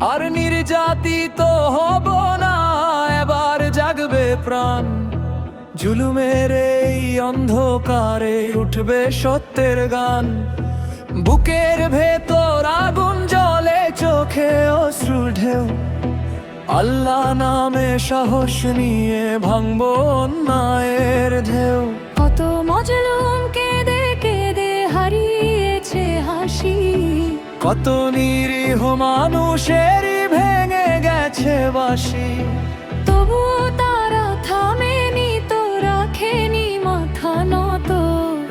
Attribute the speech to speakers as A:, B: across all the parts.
A: আর নির্যাতিত হব না, এবার জাগবে প্রাণ। জুলুমের এই অন্ধকারে উঠবে সত্যের গান। বুকের ভেতর আগুন জ্বলে, চোখে অশ্রু ঢেউ। আল্লাহ নামে সাহস নিয়ে ভাঙবো অন্যায়ের ঢেউ।
B: কত মজলুম কেঁদে কেঁদে হারিয়েছে হাসি,
A: কত নিরীহ মানুষেরই ভেঙে গেছে বাঁশি।
B: তবুও তারা থামেনি তো, রাখেনি মাথা নত।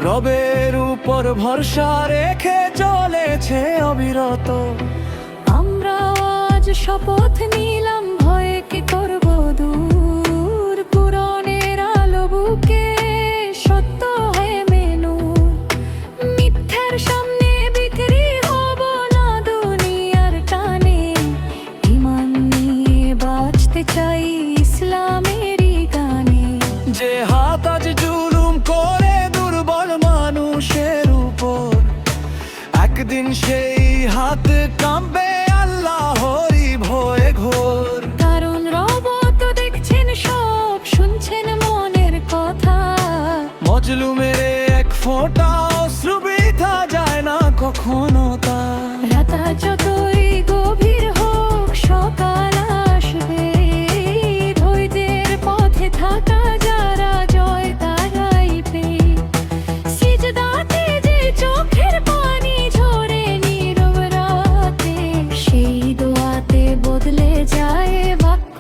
A: রবের উপর ভরসা রেখে চলেছে অবিরত।
B: আমরা আজ শপথ নিলাম, ভয়ে কি করব দূর। পুরনের আলো বুকে সত্য হয়ে মেনু, মিথ্যার সামনে বিক্রি হব না দুনিয়ার টানে। ঈমান নিয়ে বাঁচতে চাই ইসলামেরই গানে।
A: যে হাত আজ জুলুম করে দুর্বল মানুষের উপর, একদিন সেই হাত কাঁপবে আল্লাহরই ভয়ে ঘোর।
B: কারণ রব তো দেখছেন সব, শুনছেন মনের কথা।
A: মজলুমের এক ফোঁটা অশ্রু বৃথা যায় না কখনো তা।
B: রাত যতই গভীর হোক, সকাল আসবে। ধৈর্যের পথে থাকা যারা, জয় তারাই পেয়ে। সিজদাতে যে চোখের পানি ঝরে নীরব রাতে, সেই দোয়াতে বদলে যায় বাক্য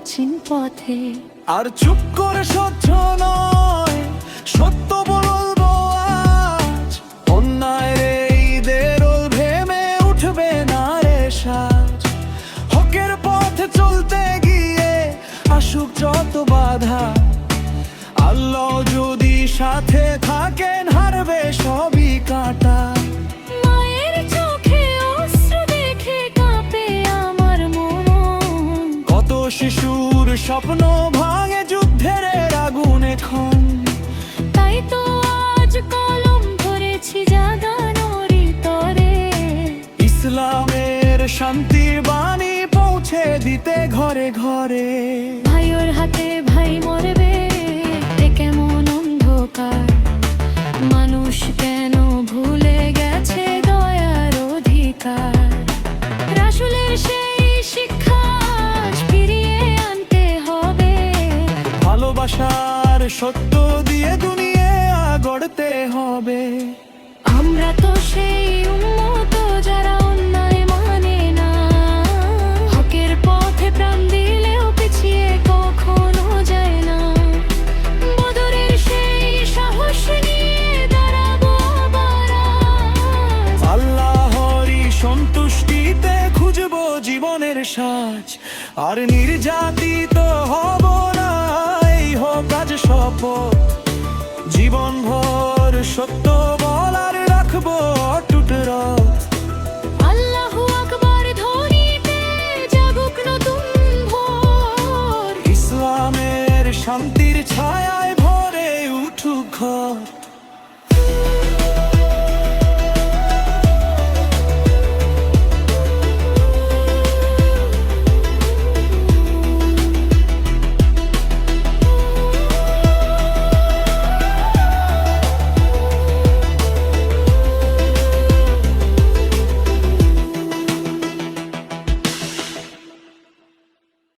B: চিন পথে।
A: আর চুপ করে সহ্য নয়, সত্য বলবো আজ। অন্যায়ের এই দেরল ভেমে উঠবে না রে সাজ। হকের পথে চলতে গিয়ে আসুক যত বাধা, আল্লাহ যদি সাথে থাকেন হারবে সবই কাঁটা।
B: মায়ের চোখে অশ্রু দেখে কাঁপে আমার মন।
A: কত শিশুর স্বপ্ন ভাঙে যুদ্ধের আগুন এখন।
B: তাই তো আজ কলম ধরেছি জাগানোর তরে।
A: ইসলামের শান্তির বাণী পৌঁছে দিতে ঘরে ঘরে।
B: ভাইয়ের হাতে ভাই মরবে, এ কেমন অন্ধকার। মানুষ কেন ভুলে গেছে দয়ার অধিকার। রাসূলের সেই শিক্ষা আজ ফিরিয়ে আনতে হবে।
A: ভালোবাসার সত্য দিয়ে দুনিয়া গড়তে হবে।
B: আমরা তো সেই উম্মত যারা অন্যায় মানে না। হকের পথে প্রাণ দিলেও পিছিয়ে কখনো যায় না। বদরের সেই সাহস নিয়ে দাঁড়াবো আবার আজ।
A: আল্লাহরই সন্তুষ্টিতে খুঁজবো জীবনের সাজ। আর নির্যাতিত হব না, এই হোক আজ শপথ। জীবন ভর সত্য বলার রাখবো অটুট রব।